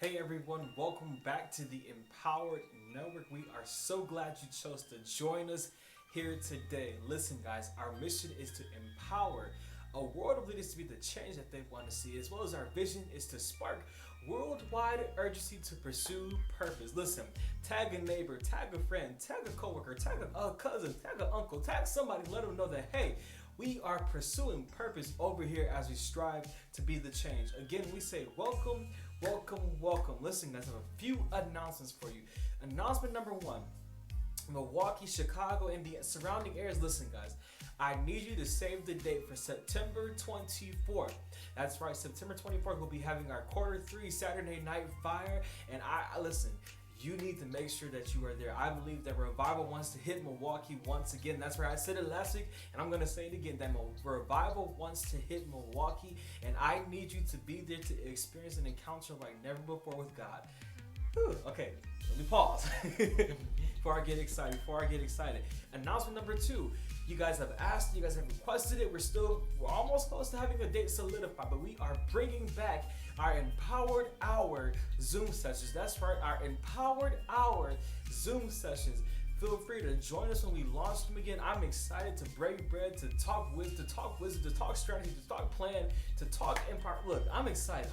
Hey everyone, welcome back to the Empowered Network. We are so glad you chose to join us here today. Listen, guys, our mission is to empower a world of leaders to be the change that they want to see, as well as our vision is to spark worldwide urgency to pursue purpose. Listen, tag a neighbor, tag a friend, tag a coworker, tag a cousin, tag an uncle, tag somebody, let them know that, hey, we are pursuing purpose over here as we strive to be the change. Again, we say welcome, welcome, welcome. Listen, guys, I have a few announcements for you. Announcement number one, Milwaukee, Chicago, and the surrounding areas. Listen, guys, I need you to save the date for September 24th. That's right, September 24th, we'll be having our Q3 Saturday Night Fire. And I listen, you need to make sure that you are there. I believe that revival wants to hit Milwaukee once again. That's right, I said it last week, and I'm going to say it again, that revival wants to hit Milwaukee, and I need you to be there to experience an encounter like never before with God. Whew, okay, let me pause before I get excited. Announcement number two. You guys have asked, you guys have requested it. We're almost close to having a date solidified, but we are bringing back our Empowered Hour Zoom sessions. That's right, our Empowered Hour Zoom sessions. Feel free to join us when we launch them again. I'm excited to break bread, to talk wisdom, to talk strategy, to talk plan, to talk empire. Look, I'm excited.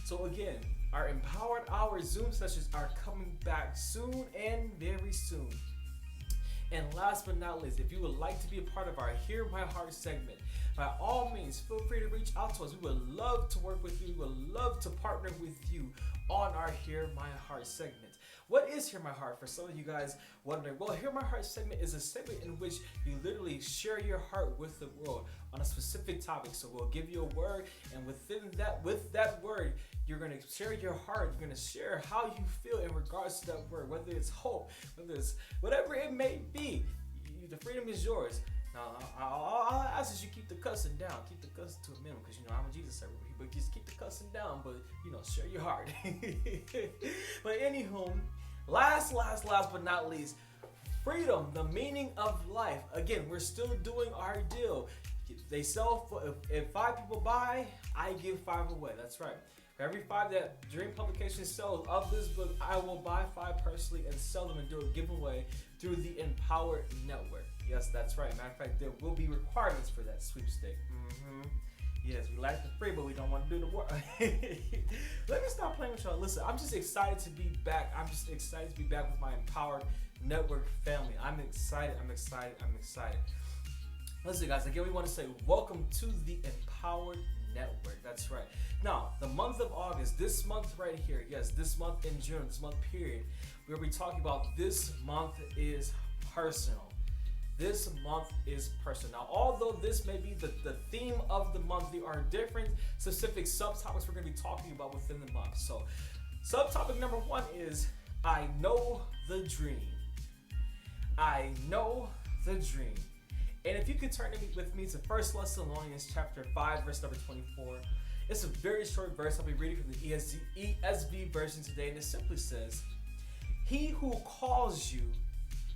So again, our Empowered Hour Zoom sessions are coming back soon and very soon. And last but not least, if you would like to be a part of our Hear My Heart segment, by all means, feel free to reach out to us. We would love to work with you. We would love to partner with you on our Hear My Heart segment. What is Hear My Heart? For some of you guys wondering, well, Hear My Heart segment is a segment in which you literally share your heart with the world on a specific topic. So we'll give you a word, and with that word, you're going to share your heart. You're going to share how you feel in regards to that word, whether it's hope, whether it's whatever it may be. The freedom is yours. Now, all I ask is you keep the cussing down. Keep the cussing to a minimum, because, I'm a Jesus servant. But just keep the cussing down, but, share your heart. But anywho, last but not least, freedom, the meaning of life. Again, we're still doing our deal. They sell, if 5 people buy, I give 5 away. That's right. For every 5 that Dream Publications sells of this book, I will buy 5 personally and sell them and do a giveaway through the Empowered Network. Yes, that's right. Matter of fact, there will be requirements for that sweepstake. Yes, we like the free, but we don't want to do the work. Let me stop playing with y'all. Listen, I'm just excited to be back. I'm just excited to be back with my Empowered Network family. I'm excited. Listen, guys, again, we want to say welcome to the Empowered Network. That's right. Now, the month of August, this month right here, yes, this month in June, this month period, we'll be talking about this month is personal. This month is personal. Now, although this may be the theme of the month, there are different specific subtopics we're going to be talking about within the month. So, subtopic number 1 is I know the dream. I know the dream. And if you could turn with me to 1 Thessalonians chapter 5, verse number 24. It's a very short verse. I'll be reading from the ESV version today, and it simply says, "He who calls you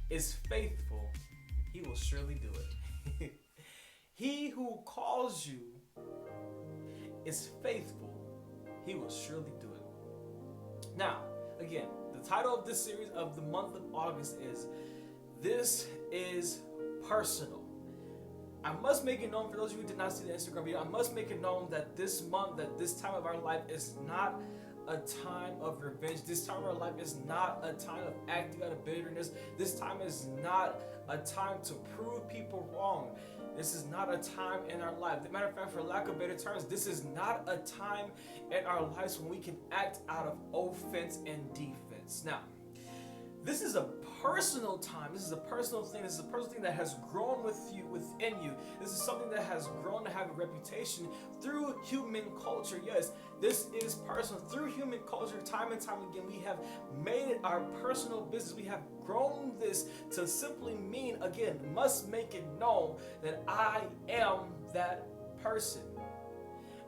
is faithful. He will surely do it." He who calls you is faithful. He will surely do it. Now, again, the title of this series of the month of August is This is Personal. I must make it known, for those of you who did not see the Instagram video, I must make it known that this month, that this time of our life is not a time of revenge. This time of our life is not a time of acting out of bitterness. This time is not a time to prove people wrong. This is not a time in our life. As a matter of fact, for lack of better terms, this is not a time in our lives when we can act out of offense and defense. Now, this is a personal time. This is a personal thing. This is a personal thing that has grown within you. This is something that has grown to have a reputation through human culture. Yes, this is personal. Through human culture, time and time again, we have made it our personal business. We have grown this to simply mean, again, must make it known that I am that person.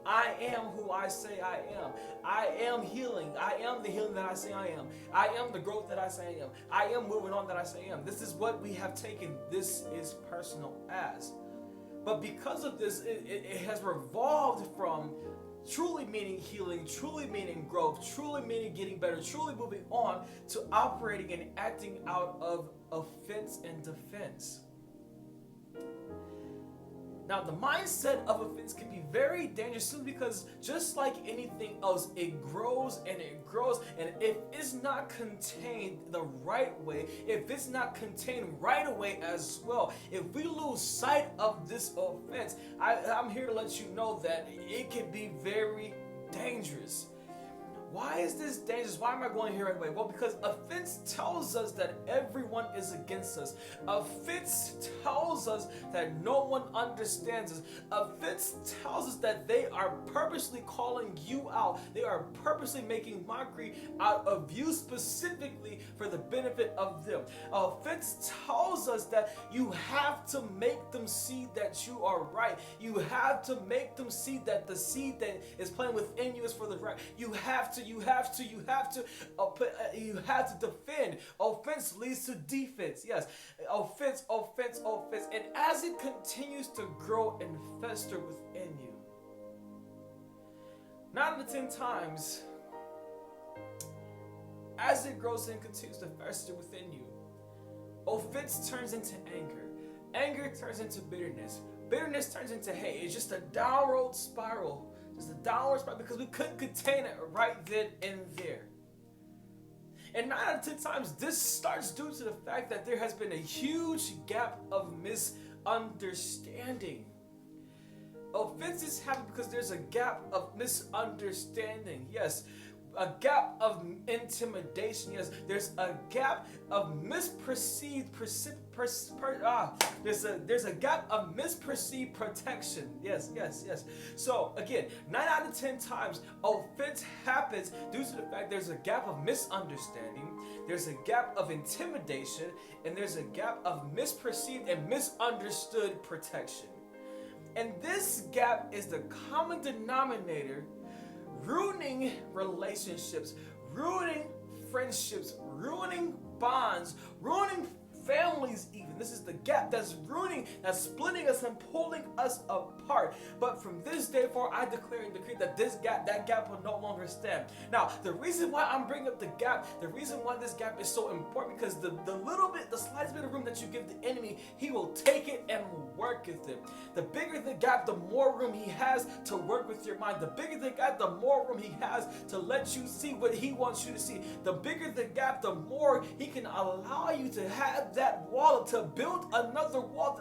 I am who I say I am. I am healing. I am the healing that I say I am. I am the growth that I say I am. I am moving on that I say I am. This is what we have taken this is personal as. But because of this, it has revolved from truly meaning healing, truly meaning growth, truly meaning getting better, truly moving on to operating and acting out of offense and defense. Now, the mindset of offense can be very dangerous simply because just like anything else, it grows and it grows. And if it's not contained the right way, if it's not contained right away as well, if we lose sight of this offense, I'm here to let you know that it can be very dangerous. Why is this dangerous? Why am I going here right away? Well, because offense tells us that everyone is against us. Offense tells us that no one understands us. Offense tells us that they are purposely calling you out. They are purposely making mockery out of you specifically for the benefit of them. Offense tells us that you have to make them see that you are right. You have to make them see that the seed that is planted within you is for the right. You have to defend. Offense leads to defense. Yes, offense. And as it continues to grow and fester within you, 9 out of 10 times, as it grows and continues to fester within you, offense turns into anger. Anger turns into bitterness. Bitterness turns into hate. It's just a downward spiral. Just a downward spiral because we couldn't contain it right then and there. And 9 out of 10 times, this starts due to the fact that there has been a huge gap of misunderstanding. Offenses happen because there's a gap of misunderstanding. Yes, a gap of intimidation. Yes, there's a gap of misperceived there's a gap of misperceived protection. Yes. So again, 9 out of 10 times, offense happens due to the fact there's a gap of misunderstanding, there's a gap of intimidation, and there's a gap of misperceived and misunderstood protection. And this gap is the common denominator ruining relationships, ruining friendships, ruining bonds, ruining families even. This is the gap that's ruining, that's splitting us and pulling us apart. But from this day forward, I declare and decree that that gap will no longer stand. Now, the reason why I'm bringing up the gap, the reason why this gap is so important, because the slightest bit of room that you give the enemy, he will take it and work with it. The bigger the gap, the more room he has to work with your mind. The bigger the gap, the more room he has to let you see what he wants you to see. The bigger the gap, the more he can allow you to have that wall, to build another wall.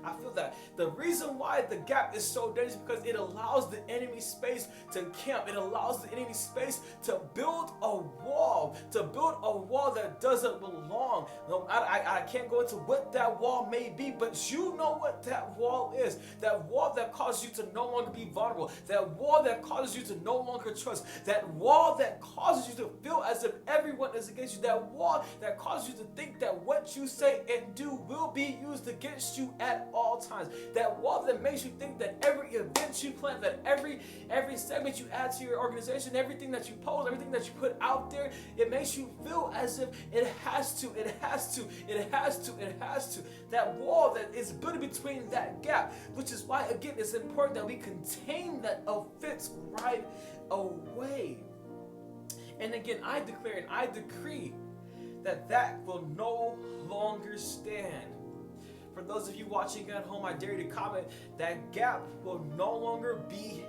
I feel that. The reason why the gap is so dangerous is because it allows the enemy space to camp. It allows the enemy space to build a wall that doesn't belong. No, I can't go into what that wall may be, but you know what that wall is. That wall that causes you to no longer be vulnerable. That wall that causes you to no longer trust. That wall that causes you to feel as if everyone is against you. That wall that causes you to think that what you say and do will be used against you at all times. That wall that makes you think that every event you plan, that every segment you add to your organization, everything that you post, everything that you put out there, it makes you feel as if it has to. That wall that is built between that gap, which is why, again, it's important that we contain that offense right away. And again, I declare and I decree that will no longer stand. For those of you watching at home, I dare you to comment, that gap will no longer be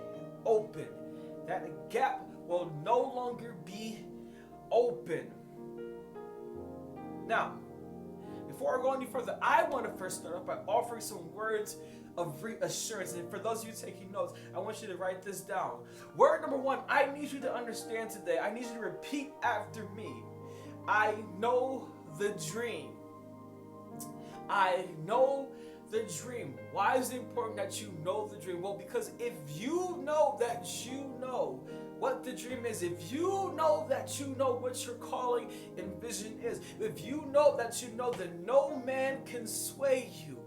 open. That gap will no longer be open. Now, before I go any further, I want to first start off by offering some words of reassurance. And for those of you taking notes, I want you to write this down. Word number 1, I need you to understand today. I need you to repeat after me. I know the dream. I know the dream. Why is it important that you know the dream? Well, because if you know that you know what the dream is, if you know that you know what your calling and vision is, if you know that you know that no man can sway you,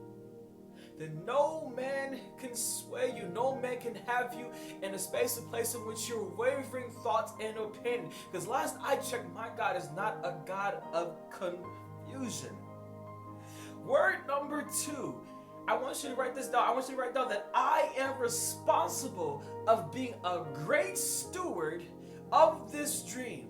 then no man can sway you, no man can have you in a space and place in which you're wavering thoughts and opinion. Because last I checked, my God is not a God of confusion. Word number 2, I want you to write this down. I want you to write down that I am responsible of being a great steward of this dream.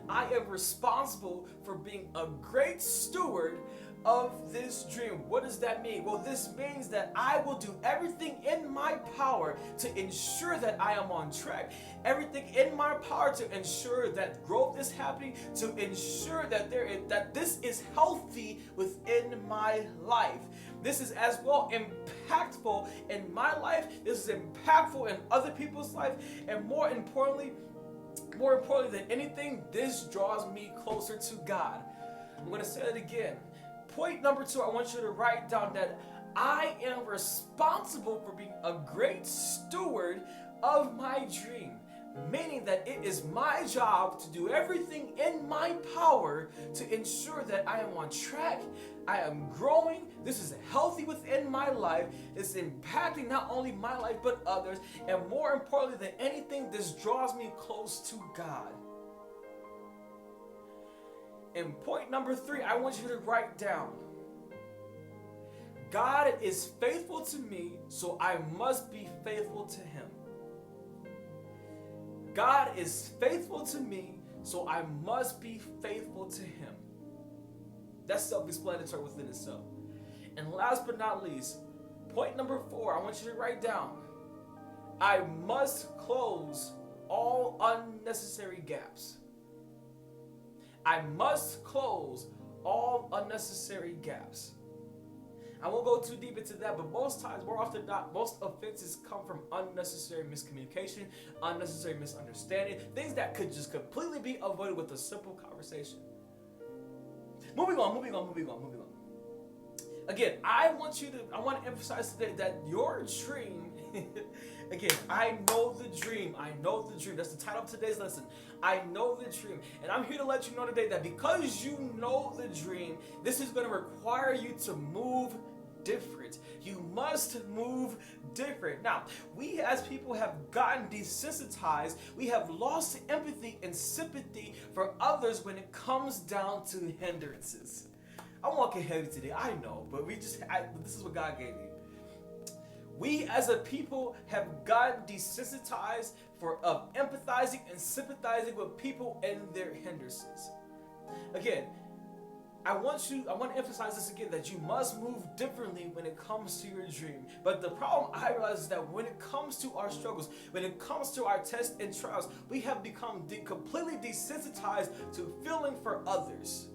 I am responsible for being a great steward of this dream. What does that mean? Well, this means that I will do everything in my power to ensure that I am on track. Everything in my power to ensure that growth is happening, to ensure that that this is healthy within my life. This is as well impactful in my life. This is impactful in other people's life, and more importantly than anything, this draws me closer to God. I'm going to say it again. Point number 2, I want you to write down that I am responsible for being a great steward of my dream. Meaning that it is my job to do everything in my power to ensure that I am on track, I am growing, this is healthy within my life, it's impacting not only my life but others, and more importantly than anything, this draws me close to God. And point number 3, I want you to write down, God is faithful to me, so I must be faithful to Him. God is faithful to me, so I must be faithful to Him. That's self-explanatory within itself. And last but not least, point number 4, I want you to write down, I must close all unnecessary gaps. I must close all unnecessary gaps. I won't go too deep into that, but most times, more often than not, most offenses come from unnecessary miscommunication, unnecessary misunderstanding, things that could just completely be avoided with a simple conversation. Moving on. Again, I want to emphasize today that your dream, again, I know the dream. That's the title of today's lesson. I know the dream. And I'm here to let you know today that because you know the dream, this is going to require you to move different. You must move different. Now, we as people have gotten desensitized. We have lost empathy and sympathy for others when it comes down to hindrances. I'm walking heavy today, I know, but this is what God gave me. We as a people have gotten desensitized of empathizing and sympathizing with people and their hindrances. Again, I want to emphasize this again, that you must move differently when it comes to your dream. But the problem I realize is that when it comes to our struggles, when it comes to our tests and trials, we have become completely desensitized to feeling for others.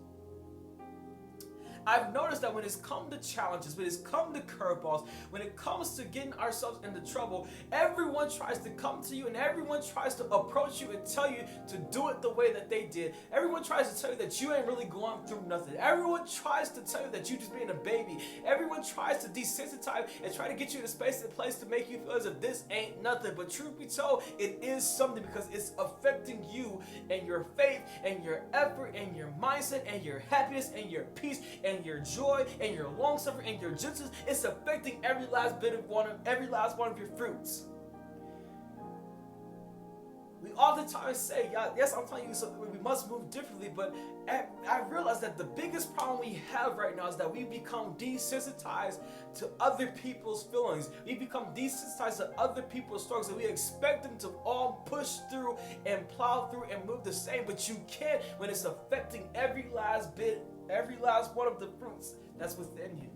I've noticed that when it's come to challenges, when it's come to curveballs, when it comes to getting ourselves into trouble, everyone tries to come to you and everyone tries to approach you and tell you to do it the way that they did. Everyone tries to tell you that you ain't really going through nothing. Everyone tries to tell you that you just being a baby. Everyone tries to desensitize and try to get you in a space and place to make you feel as if this ain't nothing. But truth be told, it is something, because it's affecting you and your faith and your effort and your mindset and your happiness and your peace and your joy and your long suffering and your gentleness. It's affecting every last one of your fruits. We oftentimes say, yes, I'm telling you something, we must move differently, but I realize that the biggest problem we have right now is that we become desensitized to other people's feelings. We become desensitized to other people's struggles, and we expect them to all push through and plow through and move the same, but you can't when it's affecting every last one of the fruits that's within you.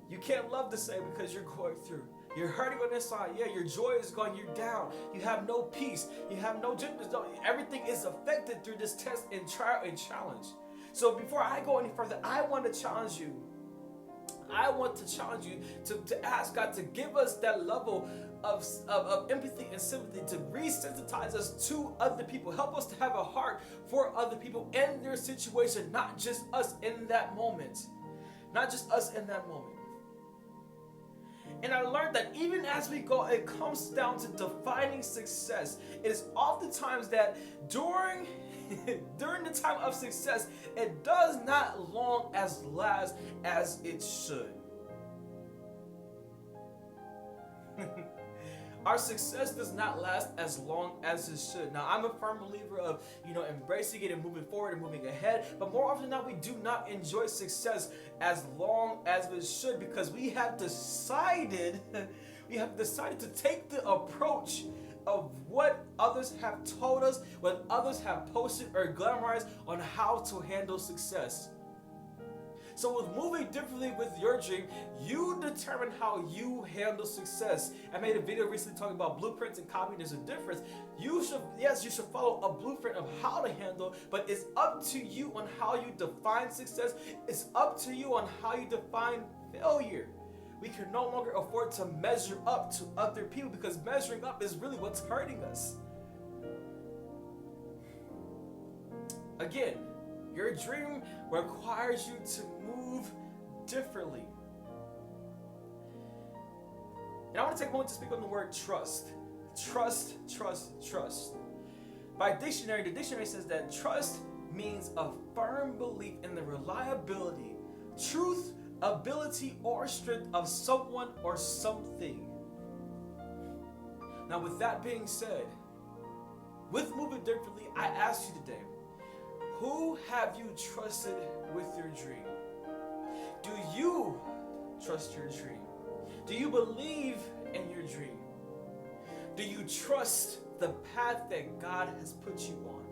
You can't love the same because you're going through. You're hurting on this side. Yeah, your joy is gone. You're down. You have no peace. You have no gentleness. Everything is affected through this test and trial and challenge. So before I go any further, I want to challenge you. I want to challenge you to ask God to give us that level of empathy and sympathy, to resensitize us to other people. Help us to have a heart for other people and their situation, not just us in that moment. Not just us in that moment. And I learned that even as we go, it comes down to defining success. It is oftentimes that during the time of success, it does not long as last as it should. Our success does not last as long as it should. Now, I'm a firm believer of, embracing it and moving forward and moving ahead. But more often than not, we do not enjoy success as long as it should, because we have decided to take the approach of what others have told us, what others have posted or glamorized on how to handle success. So with moving differently with your dream, you determine how you handle success. I made a video recently talking about blueprints and copying. There's a difference. You should follow a blueprint of how to handle, but it's up to you on how you define success. It's up to you on how you define failure. We can no longer afford to measure up to other people, because measuring up is really what's hurting us. Again, your dream requires you to move differently. And I want to take a moment to speak on the word trust. Trust, trust, trust. By dictionary, the dictionary says that trust means a firm belief in the reliability, truth, ability, or strength of someone or something. Now, with that being said, with moving differently, I ask you today, who have you trusted with your dream? Do you trust your dream? Do you believe in your dream? Do you trust the path that God has put you on?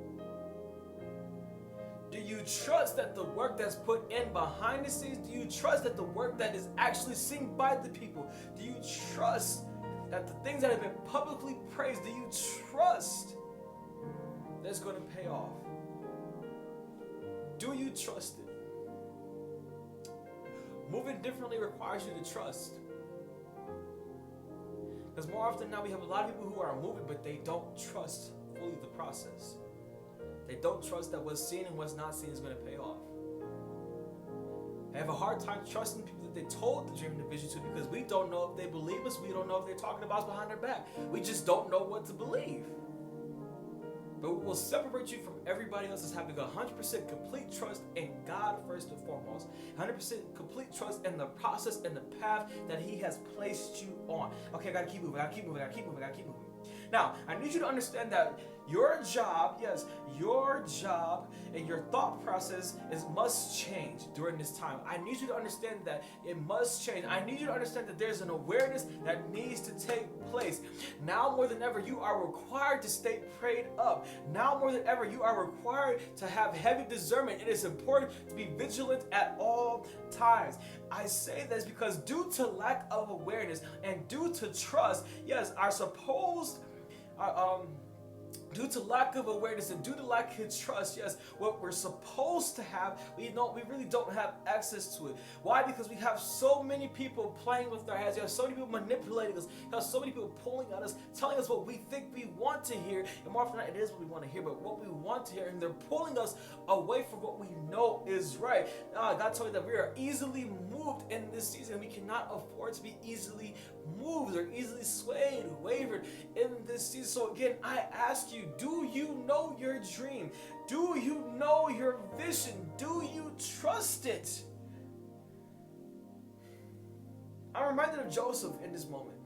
Do you trust that the work that's put in behind the scenes, do you trust that the work that is actually seen by the people, do you trust that the things that have been publicly praised, do you trust that it's going to pay off? Do you trust it? Moving differently requires you to trust. Because more often now we have a lot of people who are moving, but they don't trust fully the process. They don't trust that what's seen and what's not seen is going to pay off. They have a hard time trusting people that they told the dream and the vision to, because we don't know if they believe us. We don't know if they're talking about us behind their back. We just don't know what to believe. But what will separate you from everybody else is having 100% complete trust in God first and foremost. 100% complete trust in the process and the path that He has placed you on. Okay, I gotta keep moving, I gotta keep moving. Now, I need you to understand that your job and your thought process must change during this time. I need you to understand that it must change. I need you to understand that there's an awareness that needs to take place. Now more than ever, you are required to stay prayed up. Now more than ever, you are required to have heavy discernment. It is important to be vigilant at all times. I say this because due to lack of awareness and due to trust, due to lack of awareness and due to lack of trust, what we're supposed to have, we really don't have access to it. Why? Because we have so many people playing with our heads. You have so many people manipulating us. You have so many people pulling at us, telling us what we think we want to hear. And more often than not, it is what we want to hear, but what we want to hear. And they're pulling us away from what we know is right. God told me that we are easily moved in this season. We cannot afford to be easily moved or easily swayed, wavered in this season. So again, I ask you, do you know your dream? Do you know your vision? Do you trust it? I'm reminded of Joseph in this moment.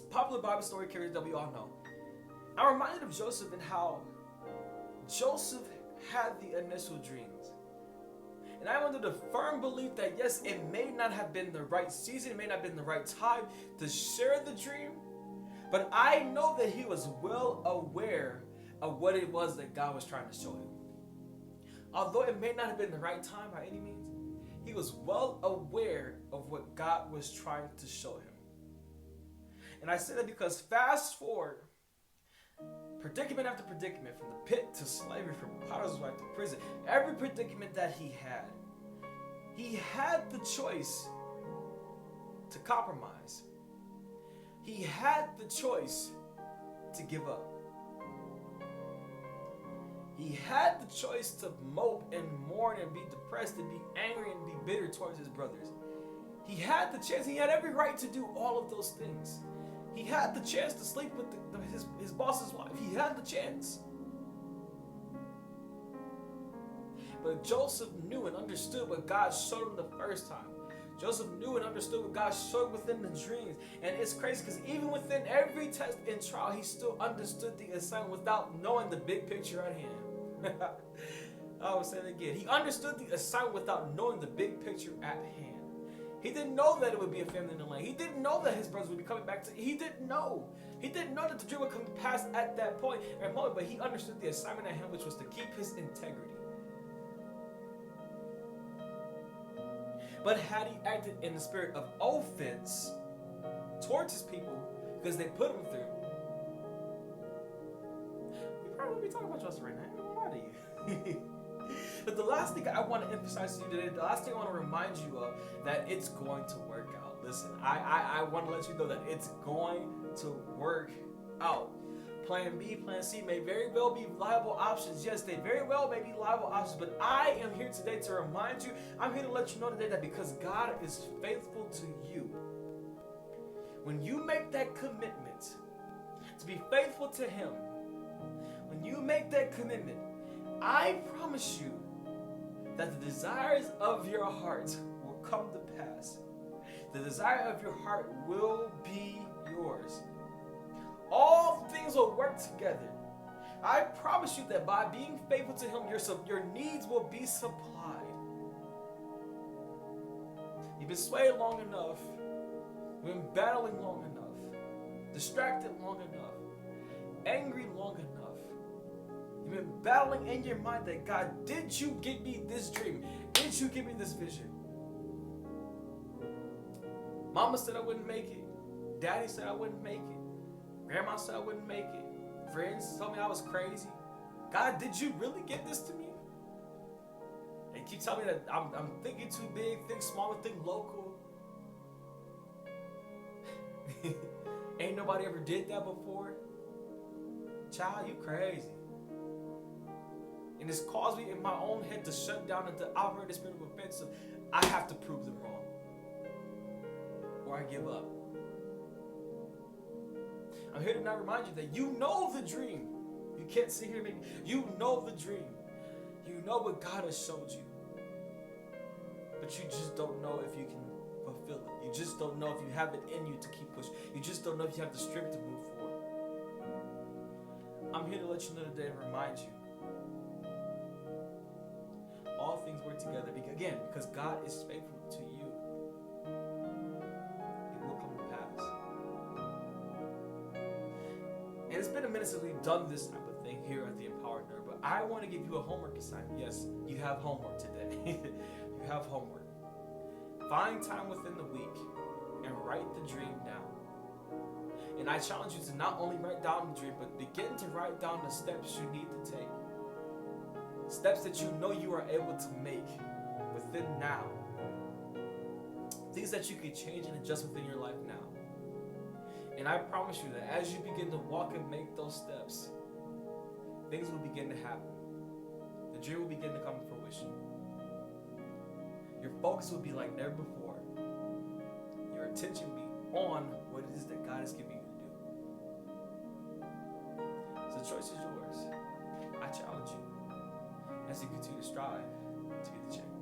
Popular Bible story character that we all know. I'm reminded of Joseph and how Joseph had the initial dreams. And I'm under the firm belief that yes, it may not have been the right season, it may not have been the right time to share the dream, but I know that he was well aware of what it was that God was trying to show him. Although it may not have been the right time by any means, he was well aware of what God was trying to show him. And I say that because fast forward, predicament after predicament, from the pit to slavery, from Potiphar's wife to prison, every predicament that he had the choice to compromise. He had the choice to give up. He had the choice to mope and mourn and be depressed and be angry and be bitter towards his brothers. He had the chance. He had every right to do all of those things. He had the chance to sleep with his boss's wife. He had the chance. But Joseph knew and understood what God showed him the first time. Joseph knew and understood what God showed within the dreams. And it's crazy because even within every test and trial, he still understood the assignment without knowing the big picture at hand. I will say it again. He understood the assignment without knowing the big picture at hand. He didn't know that it would be a famine in the land. He didn't know that his brothers would be coming back to. He didn't know. He didn't know that the dream would come to pass at that point and moment, but he understood the assignment at hand, which was to keep his integrity. But had he acted in the spirit of offense towards his people because they put him through, we probably wouldn't be talking about Joseph right now. I don't lie to you. But the last thing I want to emphasize to you today, the last thing I want to remind you of, that it's going to work out. Listen, I want to let you know that it's going to work out. Plan B, Plan C may very well be viable options. Yes, they very well may be viable options, but I am here today to remind you, I'm here to let you know today that because God is faithful to you, when you make that commitment to be faithful to Him, when you make that commitment, I promise you that the desires of your heart will come to pass. The desire of your heart will be yours. All things will work together. I promise you that by being faithful to Him, your needs will be supplied. You've been swayed long enough. You've been battling long enough. Distracted long enough. Angry long enough. You've been battling in your mind that God, did you give me this dream? Did you give me this vision? Mama said I wouldn't make it. Daddy said I wouldn't make it. Grandma said I wouldn't make it. Friends told me I was crazy. God, did you really give this to me? And keep telling me that I'm thinking too big, think smaller, think local. Ain't nobody ever did that before. Child, you crazy. And it's caused me in my own head to shut down and to operate the spirit of offense. So I have to prove them wrong. Or I give up. I'm here to now remind you that you know the dream. You can't sit here and make, you know the dream. You know what God has showed you. But you just don't know if you can fulfill it. You just don't know if you have it in you to keep pushing. You just don't know if you have the strength to move forward. I'm here to let you know today and remind you. All things work together. Again, because God is faithful to you. It will come to pass. And it's been a minute since we've done this type of thing here at the Empowered Nerd, but I want to give you a homework assignment. Yes, you have homework today. You have homework. Find time within the week and write the dream down. And I challenge you to not only write down the dream, but begin to write down the steps you need to take. Steps that you know you are able to make within now. Things that you can change and adjust within your life now. And I promise you that as you begin to walk and make those steps, things will begin to happen. The dream will begin to come to fruition. Your focus will be like never before. Your attention will be on what it is that God is giving you to do. So the choice is yours. I challenge you as you continue to strive to be the champion.